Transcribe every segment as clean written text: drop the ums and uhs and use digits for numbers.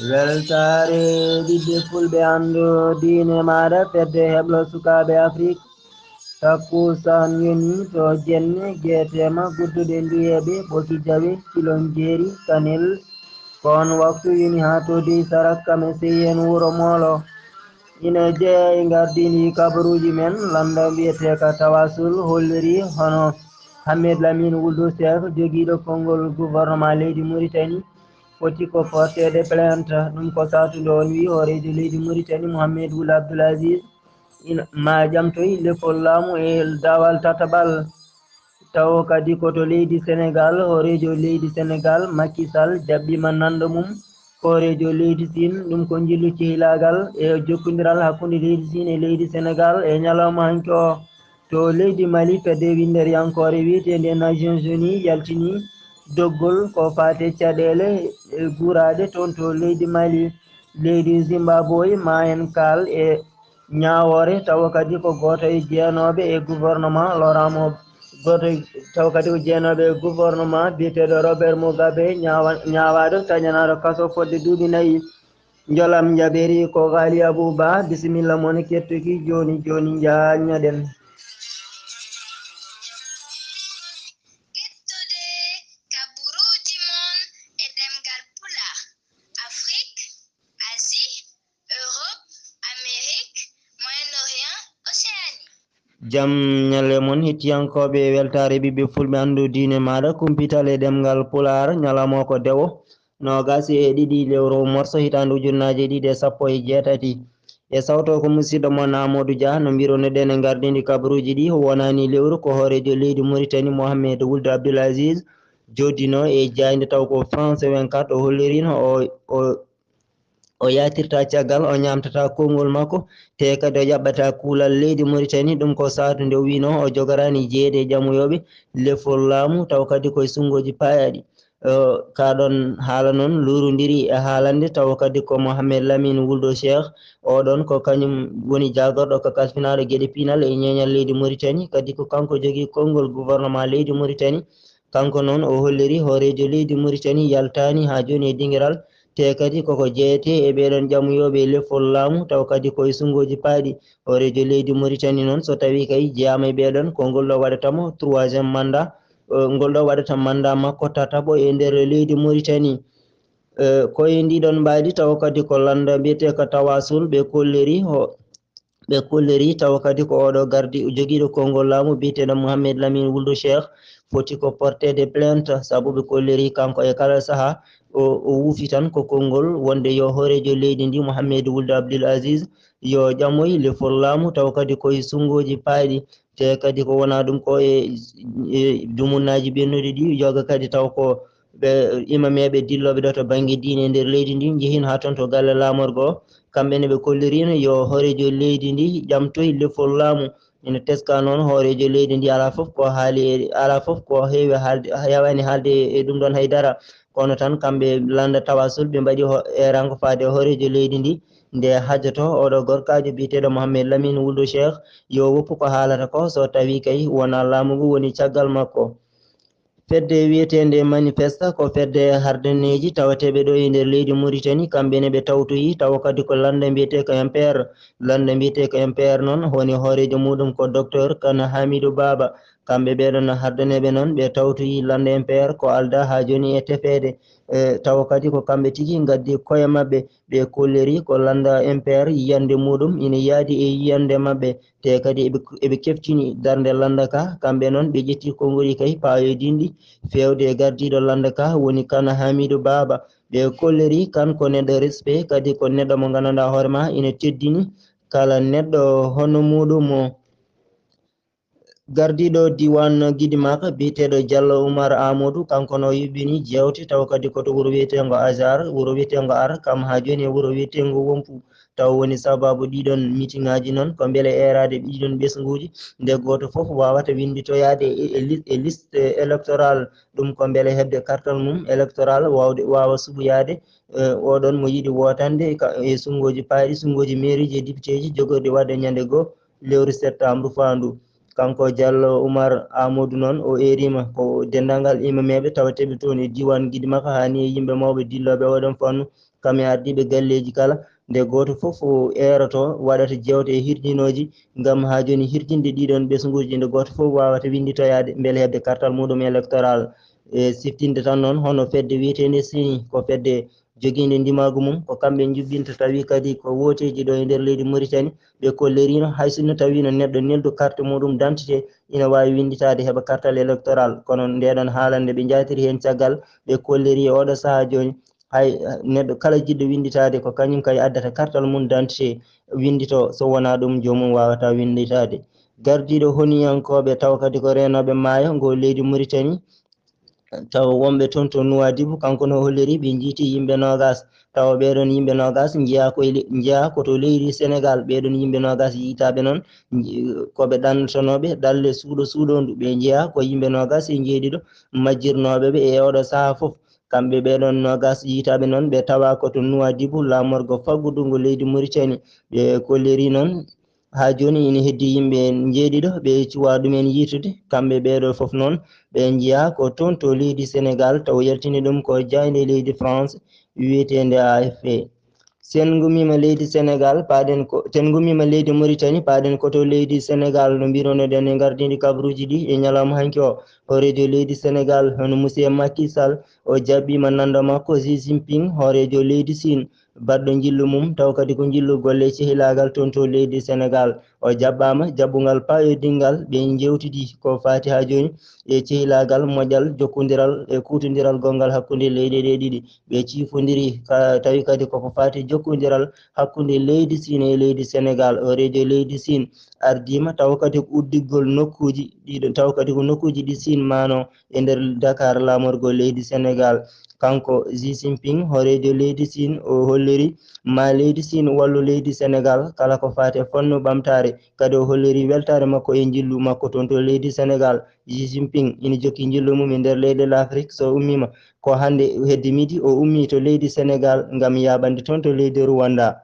weltare ɗiɗɗe fulɓe anndo diine maɗa fedde heɓlo sukaɓe afrique takkusan yoni to jenne guetema gudduɗe ndiyeɓe ɓoki jawe kilonjeri kanel kon waktu yoni ha to dey sarakka me seyen wuro molo ina jeeya e gardini kabaruji men landa mbiyeteka tawasul holliri hono Hamed Lamine Ould Cheikh jogiiɗo konngol gouvernement leydi Mauritanie foti ko portede plainte ɗum ko satude on wi horejo leydi Mauritanie Mohamed Ould Abdoul Aziz ina majam toyi lefol laamu e dawal tataɓal taw kadi koto leydi Sénégal horejo leydi Sénégal Macky Sall jaɓɓima nanda mum horejo leydi Sine ɗum ko jillucci hilagal e jokkodiral hakkude leydi Sine e leydi Sénégal e ñalawma hanki o to leydi Mali fedde winderiyankore wiyetede Nations Unies yaltini doggol ko fate caɗele e guuraɗe toon to leydi Mali leydi Zimbabwe ma en kaal e ñawore tawa kadi ko goto e jeenoɓe e gouvernement loramo goto taw kadi ko jeenoɓe e gouvernement biyeteɗo Robert Mugabe ñawaɗo tañanaɗo kaso fodde duuɓi 4 jolam jaɓeri ko Gali Abouba bisimilla moon kettuki joni jañoɗen jam ñalle moon hettiyankoɓe weltare ɓiɓɓe fulɓe andu diine maɗa kumpital e ɗemgal pular ñalamo ko dewo nogas e ɗiɗi lewru morso hitande ujunnaje 2018 e sawto ko musidɗo moon Amadou Dia no mbirunoɗen e gardidi kabaruji ɗi wonani lewru ko hoorejo leydi Mauritanie Mohamed Ould Abdoul Aziz joddino e jayde taw ko France 24 o hollirino o yatirta caggal o ñamtata konngol makko te kadi o ƴaɓɓata kuulal leydi Mauritanie ɗum ko satu nde wino o jogorani jeeyede e jamuyoɓe lefol laamu taw kadi koye sunggoji payaɗi kaɗon haala noon lurudiri e haalande taw kadi ko Mohamed Lamine Ould Cheikh oɗon ko kañum woni jagorɗo ko kalfinaɗo gueɗe piinal e ñeñal leydi Mauritanie kadi ko kanko jogui konngol gouvernement leydi Mauritanie kanko noon o holliri hoorejo leydi Mauritanie yaltani ha joni e dinguiral te kadi koko jeeyete e ɓeɗon jamuyoɓe lefol laamu taw kadi koye sunggoji paaɗi horejo leydi Mauritanie noon so tawi kay jeyama e ɓeɗon ko ngol ɗo waɗatamo 3e mandat ngol ɗo waɗata mandat makko tataɓo e nder leydi Mauritanie koye ndiɗon mbaadi taw kadi ko landa mbiyete ko tawasul ɓe kolleri taw kadi ko oɗo gardi joguiɗo konngol laamu biyeteɗo Mohamed Lamine Ould Cheikh foti ko portede plainte saabu ɓe kolleri kanko e kala saaha o wuufi tan ko konngol wonde yo hoorejo leydi ndi Mohamed Ould Abdoul Aziz yo ƴamoy lefol laamu taw kadi koye sunggoji paaɗi te kadi ko wona ɗum ko e dumunnaji ɓennuɗi ɗi yoga kadi taw ko ɓe imameɓe dilloɓe ɗo to banggue diine e nder leydi ndi jeehino ha toon to galle lamorgo kamɓene ɓe kollirino yo hoorejo leydi ndi ƴamtoy lefol laamu ina teska noon hoorejo leydi ndi ala foof ko haali ala foof ko heewi haalde hewani haalde e ɗum ɗon haydara kono tan kamɓe landa tawasul ɓe mbaɗi eranko faade hoorejo leydi ndi nde hajjoto oɗo gorkajo biyeteɗo Mohamed Lamine Ould Cheikh yo woppu ko haalata ko so tawi kay wona laamu ngu woni caggal makko fedde wiyetende manifesta ko fedde hardaneji tawateɓe ɗo e nder leydi Mauritanie kamɓene ɓe tawtoyi taw kadi ko landa mbiyete ko MPR landa mbiyete ko MPR noon woni hoorejo muɗum ko docteur Kane Hamidou Baba kamɓe ɓeɗon hardaneɓe noon ɓe tawtoyi landa MPR ko alda ha joni e tefede taw kadi ko kamɓe tigui gaddi koye mabɓe ɓe kolleri ko landa MPR yiyande muɗum ina yaadi e yiyande mabɓe te kadi eɓe keftini darde landa ka kamɓe noon ɓe ƴetti konngoli kay payoydinɗi fewde e gardiɗo landa ka woni Kane Hamidou Baba ɓe kolleri kan ko neɗɗo respect kadi ko neɗɗo mo gandanɗa hoorema ina teddini kala neɗɗo hono muɗum gardiɗo diwan Guidimaka biyeteɗo Diallo Oumar Amadou kanko no yuɓɓini jewte taw kadi koto wuuro wiyetengo Azar wuuro wiyetengo Ar kam ha joni e wuuro wiyetengo Wompu taw woni sababu ɗiɗon meeting ngaji noon ko beele erade ɗiɗon ɓesguji nde goto foof wawata winditoyade e liste électoral ɗum ko beele hebde kartal mum électoral wawa suɓoyade oɗon mo yiiɗi wotande e sunggoji paaɗi sunggoji mairie ji e député ji jogorɗi wadde ñande 1 lewru septembre fandu kanko Diallo Oumar Amadou noon o erima ko dendagal imameɓe tawateɓe toon e diwan Guidimaka hani e yimɓe mawɓe dilloɓe oɗon fannu kamɓe ardiɓe galleji kala nde goto fof eroto waɗata jewte e hirjinoji ngam ha joni hirjinde ɗiɗon ɓesguji nde goto fof wawata winditoyade beele hebde kartal muɗum électoral e siftinde tan noon hono fedde wiyetende sini ko fedde joguinde ndimagu mum ko kamɓe jubbinta tawi kadi ko woteji ɗo e nder leydi Mauritanie ɓe kollerino hay sinno tawino neɗɗo neldu carte muɗum d'identité ina wawi winditade heɓa kartal électoral kono ndeɗon haalande ɓe jatiri hen caggal ɓe kolleri e oɗo saaha joni hay neɗɗo kala jiɗɗo winditade ko kañum kay addata kartal mum d'identité windito so wona ɗum jomum wawata winditade gardiɗo honiyankoɓe taw kadi ko renoɓe maayo ngo leydi Mauritanie taw wonɓe toon to Nouadhibou kanko no holliri ɓe jiiti yimɓe nogas tawa ɓeɗon yimɓe nogas jeeya koto leydi Sénégal ɓeɗon yimɓe nogas yitaɓe noon koɓe ɗannotonoɓe ɗalle suuɗondu ɓe jeeya ko yimɓe nogas e jeeɗiɗo majjirnoɓeɓe e oɗo saaha foof kamɓe ɓeɗon nogas yitaɓe noon ɓe tawa koto Nouadhibou lamorgo faggudu leydi Mauritanie ɓe kolleri noon ha joni ina heddi yimɓe jeeɗiɗo ɓe cuwa ɗumen yitude kamɓe ɓeɗo foof noon ɓe jiiya ko toon to leydi Sénégal taw yaltini ɗum ko jayde leydi France wiyetende AFP sen gummima leydi Sénégal paɗen ko ten gummima leydi Mauritanie paɗen koto leydi Sénégal no mbironoɗen e gardidi kabruji ɗi e ñalawma hanki o horejo leydi Sénégal hono monsieur Macky Sall o jaɓɓima nando makko Xi Jinping horejo leydi Chine baɗɗo jillu mum taw kadi ko jillu golle cehilagal toon to leydi Sénégal o jaɓɓama jaɓɓugal payodingal ɓe jewtidi ko fati ha joni e cehilagal moƴƴal jokkodiral e kutodiral gongal hakkude leyɗe ɗe ɗiɗi ɓe cifodiri tawi kadi koko fati jokkodiral hakkude leydi Chine e leydi Sénégal horejo leydi Chine ardima taw kadi ko uddiggol nokkuji ɗiɗo taw kadi ko nokkuji ɗi Chine mano e nder Dakar lamorgo leydi Sénégal kanko Xi Jinping horejo leydi Chine o holliri ma leydi Chine wallu leydi Sénégal kala ko fate fonno ɓamtare kadi o holliri weltare makko e jillu makko toon to leydi Sénégal Xi Jinping ina jokki jillu mum e nder leyɗe l'Afrique so ummima ko hande hedde midi o ummi to leydi Sénégal ngam yaɓande toon to leydi Rwanda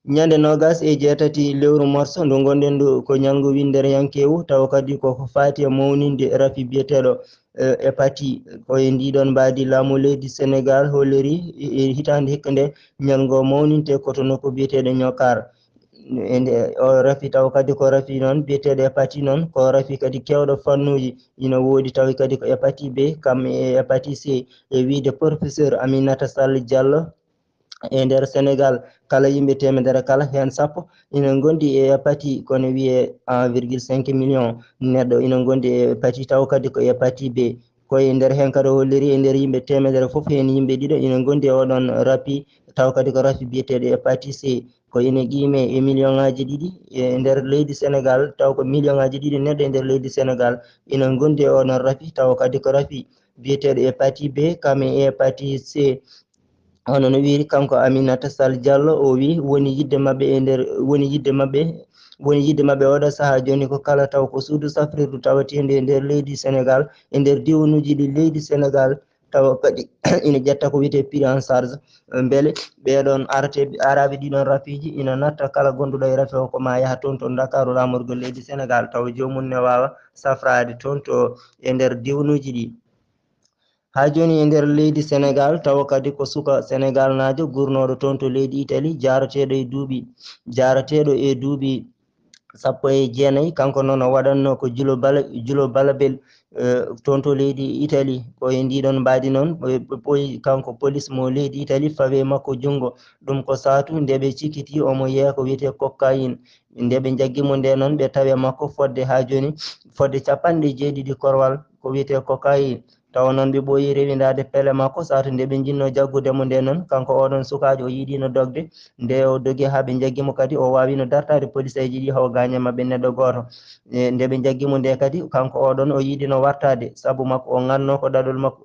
ñande nogas e jeetati lewru morso ndu gonɗen ndu ko ñalngu windere yankewu taw kadi koko fati e mawninde rafi biyeteɗo hépatite ko e ndiɗon mbadi laamu leydi Sénégal holleri e hitande hikka nde ñalngo mawninte koto nokku biyeteɗo Ñokar ende o rafi taw kadi ko rafi noon biyeteɗo hépatite noon ko rafi kadi kewɗo fannuji ina woodi tawi kadi ko hépatite B kam e hépatite C e wiide professeur Aminata Sall Diallo e nder Sénégal kala yimɓe temedere kala hen sappo ina gondi e hépatite kono wiye 1,5 million neɗɗo ina gondi e hépatite taw kadi ko hépatite B koye nder hen kadi holliri e nder yimɓe temedere foof hen yimɓe ɗiɗo ina gondi e oɗon rafi taw kadi ko rafi biyeteɗo hépatite C ko ina qime e million ngaji ɗiɗi e nder leydi Sénégal taw ko million ngaji ɗiɗi neɗɗo e nder leydi Sénégal ina gondi e oɗon rafi taw kadi ko rafi biyeteɗo hépatite B kam e hépatite C hono no wiiri kanko Aminata Sall Diallo o wi woni yidde mabɓe e nder woni yidde mabɓe oɗo saaha joni ko kala taw ko suudu safrirdu tawatede e nder leydi Sénégal e nder diwanuji ɗi leydi Sénégal tawa kadi ina ƴetta ko wiyete pris en charge beele ɓeɗon araɓe ɗiɗon rafiji ina natta kala gonduɗo e rafi o ko ma yaaha toon to Dakaru lamorgol leydi Sénégal taw jomum ne wawa safrade toon to e nder diwanuji ɗi ha joni e nder leydi Sénégal tawa kadi ko suka Sénégal najo gurnoɗo toon to leydi Italie jarateɗo e duuɓi sappo e jeenayyi kanko noon o waɗanno ko julo balabel toon to leydi Italie ko e ndiɗon mbadi noon kanko police mo leydi Italie fawe makko jungo ɗum ko satu nde ɓe cikkiti omo yeeya ko wiyete cocaïne nde ɓe jaggimo nde noon ɓe tawe makko fodde ha joni fodde 70 korwal ko wiyete cocaïne tawa noon ɓe ɓooyi rewidade pelle makko satu nde ɓe jinno jaggudemo nde noon kanko oɗon sukajo o yiiɗino dogde nde o dogi ha ɓe jaggimo kadi o wawino dartade police eji ɗi hawo gaña mabɓe neɗɗo goto nde ɓe jaggimo nde kadi kanko oɗon o yiiɗino wartade saabu makko o ganno ko ɗaɗol makko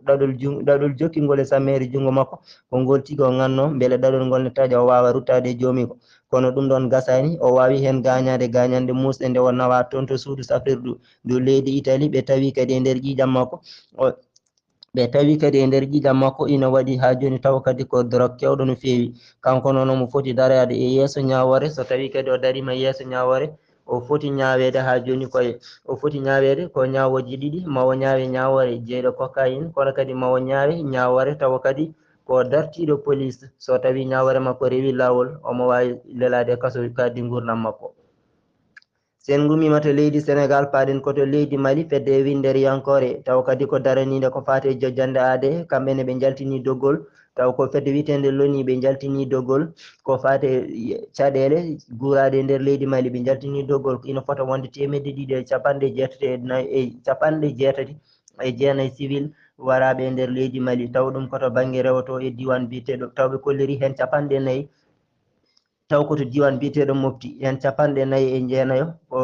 ɗaɗol jokkingol e sammere jungo makko ko ngol tigui o ganno beele ɗaɗol ngol ne taaƴa o wawa ruttade e joomi ko kono ɗum ɗon gasani o wawi hen gañade gañande musɗe nde o nawa toon to suudu safrirdu ndu leydi Italie ɓe tawi kadi e nder ƴiƴam makko ɓe tawi kadi e nder ƴiƴam makko ina waɗi ha joni taw kadi ko drogue kewɗo no fewi kanko noon omo foti darade e yeeso ñawore so tawi kadi o darima yeeso ñawore o foti ñawede ha joni koye o foti ñawede ko ñawoji ɗiɗi mawo ñaawe ñawore jeyɗo cocaïne kono kadi mawo ñaawe ñawore tawa kadi ko dartiɗo police so tawi ñawore makko rewi lawol omo wawi lelade kaso kaddi gurdam makko. sen gumima to leydi Sénégal paɗen koto leydi Mali fedde windere yankore taw kadi ko daranide ko fate jojjande aade kamɓene ɓe jaltini doggol taw ko fedde witende loni ɓe jaltini doggol ko fate caɗele guurade e nder leydi Mali ɓe jaltini doggol ina fota wonde 274 civil waraɓe e nder leydi Mali taw ɗum koto banggue rewoto e diwan biteɗo tawɓe kolleri hen 4 taw koto diwan biteɗo Mopti hen 4 ko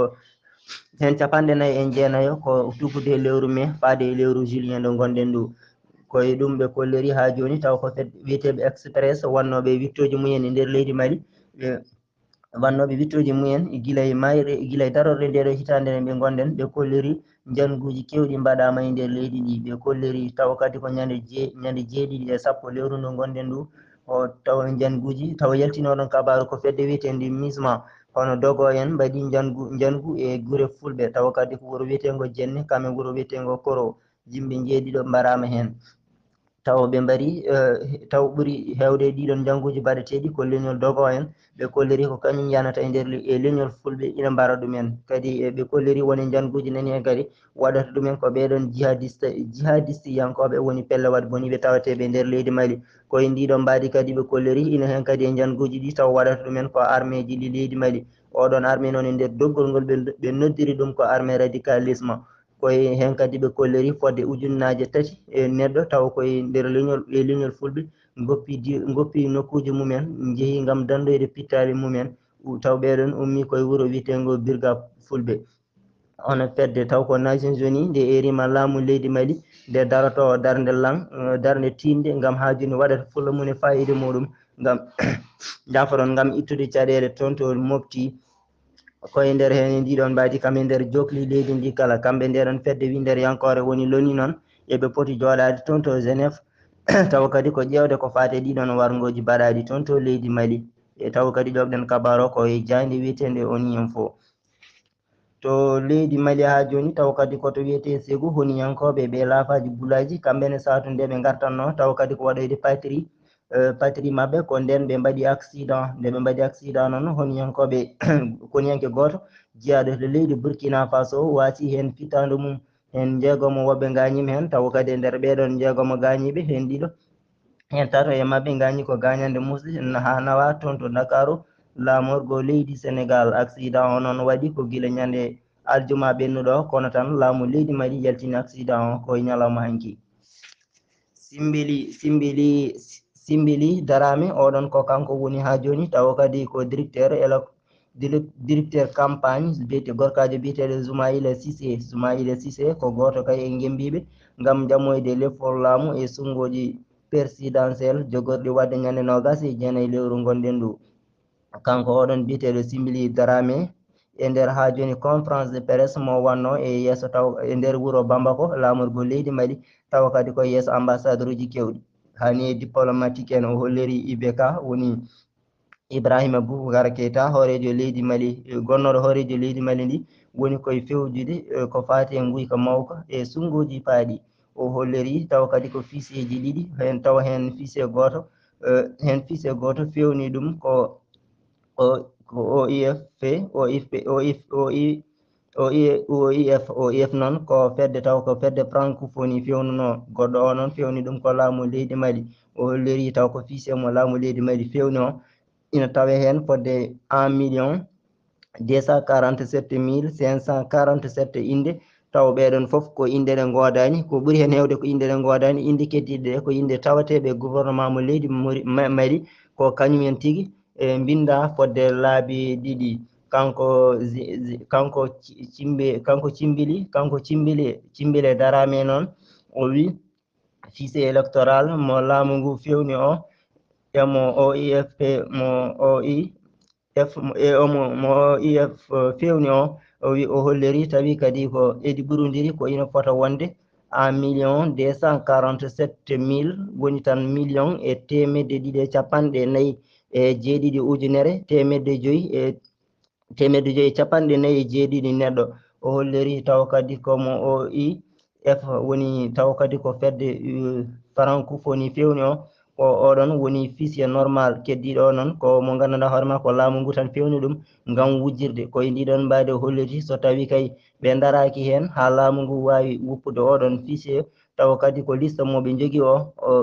hen 4 ko tugude lewru mai faade e lewru juillet nde gonɗen ndu koye ɗum ɓe kolleri ha joni taw ko wiyeteɓe express wannoɓe wittoji mumen e nder leydi Mali wannoɓe wittoji mumen guilay mayre guilay darorde ndeɗo hitande nde ɓe gonɗen ɓe kolleri janguji kewɗi mbaɗama e nder leydi ndi ɓe kolleri taw kadi ko ñande 7 lewru ndu gonɗen ndu o taw janguji taw yaltinoɗon kabaru ko fedde wiyetende misma hono dogo en mbaɗi jangu e guure fulɓe taw kadi ko wuuro wiyetengo Jenne kamen wuuro wiyetengo Koro yimɓe jeeɗiɗo mbarama hen taw ɓe mbari taw ɓuuri hewde ɗiɗon janguji mbaɗeteɗi ko leñol dogo en ɓe kolleri ko kañum yanata e nder leñol fulɓe ina mbara ɗumen kadi ɓe kolleri woni janguji nani hen kadi waɗata ɗumen ko ɓeɗon jihadiste yankoɓe woni pelle wadde boniɓe tawateɓe e nder leydi Mali koye ndiɗon mbadi kadi ɓe kolleri ina hen kadi e janguji ɗi taw waɗata ɗumen ko armée ji ɗi leydi Mali oɗon armée noon e nder doggol ngol ɓe noddiri ɗum ko armée radicalisme koye hen kadi ɓe kolleri fodde 3 e neɗɗo taw koye nder leñol fulɓe goppi nokkuji mumen jeehi gam dandoyde pittali mumen taw ɓeɗon ummi koye wuuro wiyetengo Birga fulɓe ono fedde taw ko Nations Unies nde erima laamu leydi Mali nde daroto darde darde tinde gam ha joni waɗata fulla mum e fayida muɗum gam jafoɗon gam ittude caɗele toon to Mopti koye nder hen ndiɗon mbadi kam e nder jokli leydi ndi kala kamɓe ndeɗon fedde windere yankore woni loni noon eɓe poti joɗade toon to Genève taw kadi ko ƴewde ko fate ɗiɗon wargoji mbaɗaɗi toon to leydi Mali e taw kadi ƴoɓɗen kabaro koye jande wiyetende ONUINFO to leydi Mali ha joni taw kadi koto wiyete Ségou honiyankoɓe ɓe laafaji gulaji kamɓene satu nde ɓe gartanno taw kadi ko waɗoyde patrie mabɓe ko nden ɓe mbaɗi accident nde ɓe mbaɗi accident noon honiyankoɓe koniyanke goto jiyaɗo to leydi Burkina Faso waati hen fitandu mum hen jeegomo woɓɓe gañima hen taw kadi e nder ɓeɗon jeegomo gañiɓe hen ɗiɗo hen tato e mabɓe gañi ko gañande musde ha nawa toon to Dakaru laamorgo leydi Sénégal accident o noon waɗi ko guila ñande aljuma ɓennuɗo kono tan laamu leydi Mali yaltini accident o koye ñalawma hanki Simbili Darame oɗon ko kanko woni ha joni taw kadi ko directeur campagne biyete gorkajo biyeteɗo Soumaïla Cissé ko goto kay e gembiɓe gam jamoyde leppol laamu e sungoji présidentiel jogorɗi wadde ñande 29 lewru gonɗen ndu kanko oɗon biyeteɗo Simbili Darame e nder ha joni conférence de presse mo wanno e yesso taw e nder wuuro Bamako laamorgo leydi Mali taw kadi ko yesso ambassadeur uji kewɗi hani diplomatique en o holleri IBK woni Ibrahima Boubacar Keita horejo leydi Mali gonnoɗo horejo leydi Mali ndi woni koye fewjude ko fati e guyka mawka e sungoji paaɗi o holleri taw kadi ko fiseji ɗiɗi hen taw hen fise goto fewni ɗum ko OIF noon ko fedde taw ko fedde francophonie fewnuno goɗɗo o noon fewni ɗum ko laamu leydi Mali o holleri taw ko fiise mo laamu leydi Mali fewni o ina tawe hen fodde 1.247.547 inde taw ɓeɗon foof ko inde ɗe godani ko ɓuuri hen hewde ko inde ɗe godani inde keddiɗe ɗe ko inde tawateɓe gouvernement mo leydi Mali ko kañumen tigui e binda fodde laabi ɗiɗi kanko Cimbile Darame noon o wi fichier électoral mo laamu ngu fewni o emo OIF fewni o wi o holleri tawi kadi ko eɗi ɓurodiri ko ina fota wonde 1.247.000 woni tan million e 247 neɗɗo o holleri taw kadi komo OIF woni taw kadi ko fedde francophonie fewni o ko oɗon woni fichier normal keddiɗo noon ko mo ganduɗa hoore ma ko laamu ngu tan fewni ɗum ngam wujjirde koye ndiɗon mbadi holliti so tawi kay ɓe daraki hen ha laamu ngu wawi wuppude oɗon fichier taw kadi ko liste moɓe jogui o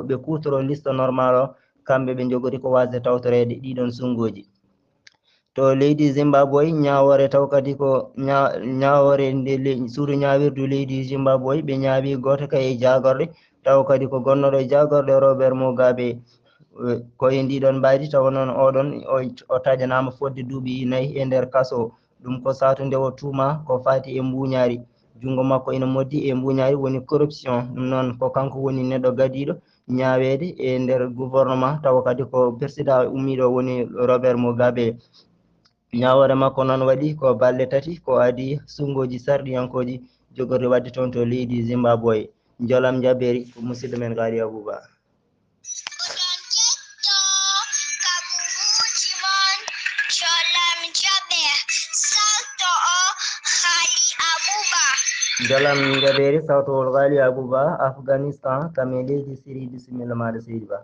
ɓe kutoro liste normal o kamɓe ɓe jogori ko wasde tawtorede ɗiɗon sunguji to leydi Zimbabwe ñawore taw kadi ko ñawore nde suudu ñawirdu leydi Zimbabwe ɓe ñaawi goto kay e jagorɗe taw kadi ko gonnoɗo e jagorɗe Robert Mugabe koye ndiɗon mbaydi taw noon oɗon o taƴanama fodde duuɓi 4 e nder kaso ɗum ko satunde o tuuma ko fati e mbuñaari jungo makko ina moddi e mbuñaari woni corruption ɗum noon ko kanko woni neɗɗo gadiɗo ñaawede e nder gouvernement taw kadi ko président ummiɗo woni Robert Mugabe ñawore makko noon waɗi ko balɗe 3 ko adi sungoji sarɗiyankoji jogorde wadde toon to leydi Zimbabwe jolam jabberi ko musidɗo men Gali Abouba jolam jaɓeri sawtowol Gali Abouba Afghanistan kame leydi Syrie bisimilla maɗa seydi ba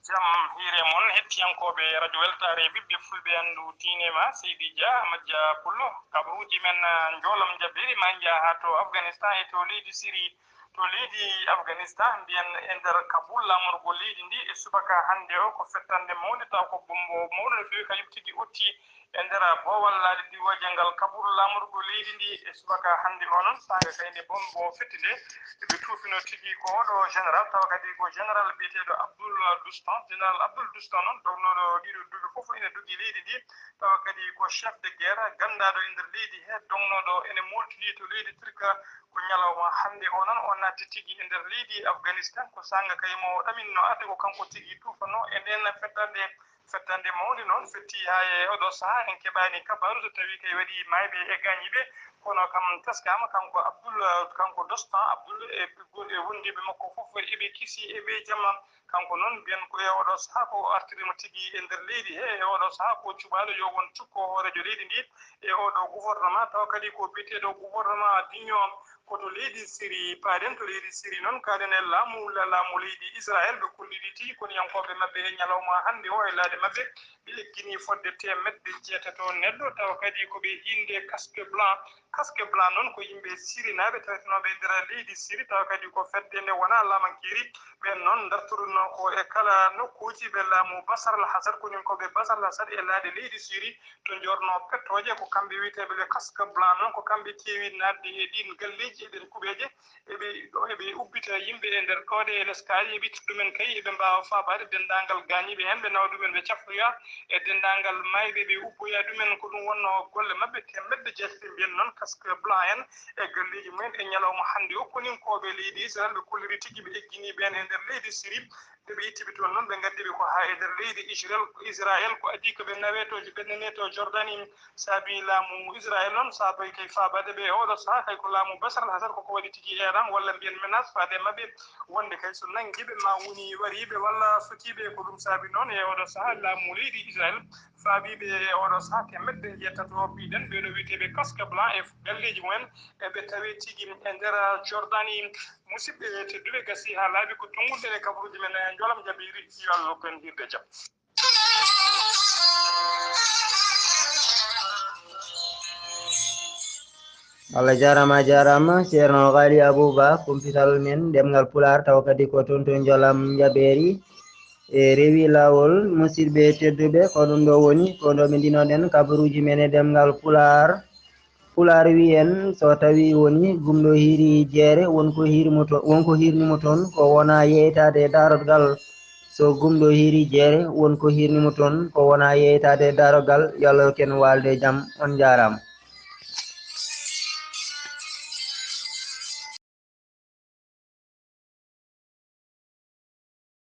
jam hiire moon hettiyankoɓe radio weltare ɓiɓɓe fulɓe anndu diine ma seydi dia amadja pullo kabaruji men jolam jabbiri ma jaa ha to Afghanistan e to leydi Syrie to leydi Afghanistan mbiyen e nder Kabul lamorgo leydi ndi e subaka hannde o ko fettande mawde taw ko bombo mawɗo no fewi kañum tigi otti e nder boowal laaɗe diwoje ngal Kabul lamorgo leydi ndi e subaka hannde o noon saaga kayne bombo fetti nde ɓe tuufino tigi ko oɗo général taw kadi ko général biyeteɗo Abdoul Dostan général Abdoul Dostan noon downoɗo ɗiɗo duuɓi fof ene dogui leydi ndi tawa kadi ko chef de guerre gandaɗo e nder leydi he dongnoɗo ene moltini to leydi Turka ko ñalawma hannde o noon o natti tigi e nder leydi Afghanistan ko sanga kay mo ɗaminno arde ko kanko tigi tufano e nden fettande mawde noon fetti ha e oɗo saaha en keɓani kabaru so tawi kay waɗi mayɓe e gañiɓe kono kam teskama kanko kanko Dostan Abdoul e wondiɓe makko fof eɓe kiisi eɓe jamma kanko noon mbiyen ko e oɗo saaha ko artirima tigi e nder leydi he e oɗo saaha ko cuɓaɗo yo won cukko hoorejo leydi ndi e oɗo gouvernement taw kadi ko biyeteɗo gouvernement d'union koto leydi Syrie paaden to leydi Syrie noon kaɗen e laamu leydi Israël ɓe kolliɗi tigi kono yankoɓe mabɓe e ñalawma hannde o e laade mabɓe ɓe eggini fodde temedde jeetato neɗɗo taw kadi koɓe inde casque blanc noon ko yimɓe Syrie naaɓe tawetenoɓe e nder leydi Syrie taw kadi ko fedde nde wona lamankeri ɓen noon dartoruno ko e kala nokkuji ɓe laamu Bachar al-Assad konin koɓe Bachar al-Assad e laade leydi Syrie to jorno pettoje ko kamɓe wiyeteɓe le casque blanc noon ko kamɓe keewi nadde e ɗin galleji eɗen kuɓeje eɓe ubbita yimɓe e nder ɗoɗe e leskaji e ɓitta ɗumen kay eɓe mbawa fabade dendagal gañiɓe hen ɓe nawa ɗumen ɓe cafroya e dendagal mayɓe ɓe ubboya ɗumen ko ɗum wonno golle mabɓe temedde jeetati mbiyen noon casque blanc en e galleji mumen e ñalawma hannde o konin koɓe leydi Israël ɓe kolliri tigui ɓe eggini ɓen e nder leydi Syrie ɓe ittiɓe toon noon ɓe gaddiɓe ko ha e nder leydi Israël ko adi ko ɓe nawetoje ɓennene to Jordanie saabi laamu Israël noon saaboy kay fabade ɓe oɗo saaha kay ko laamu Bachar al-Assad koko waɗi tigui eran walla mbiyen menace faade mabɓe wonde kay so nanguiɓe ma woni wariɓe walla sotiɓe ko ɗum saabi noon e oɗo saaha laamu leydi Israël faabiɓe e oɗo saaha temedde jeetato mbiɗen ɓeɗo wiyeteɓe casque blanc e galleji mumen eɓe tawe tigui e nder Jordanie musidɓe tedduɓe gasi ha laaɓi ko tongude e kabaruji men e jolam jabiri yo Allah hokku hirde jaam Allah jarama ceerno Gali Abouba kumpital men ɗemgal pular taw kadi ko toon to jolam jaɓeri e rewi lawol musidɓe tedduɓe ko ɗum ɗo woni ko ɗo ɓe ndinoɗen kabaruji men e ɗemgal pular wiyen so tawi woni gumɗo hiiri jeere wonko hirnimo toon ko wona yeytade e darogal so gumɗo hiiri jeere wonko hirnimo toon ko wona yeytade e darogal yo Allah ken walde jaam on jarama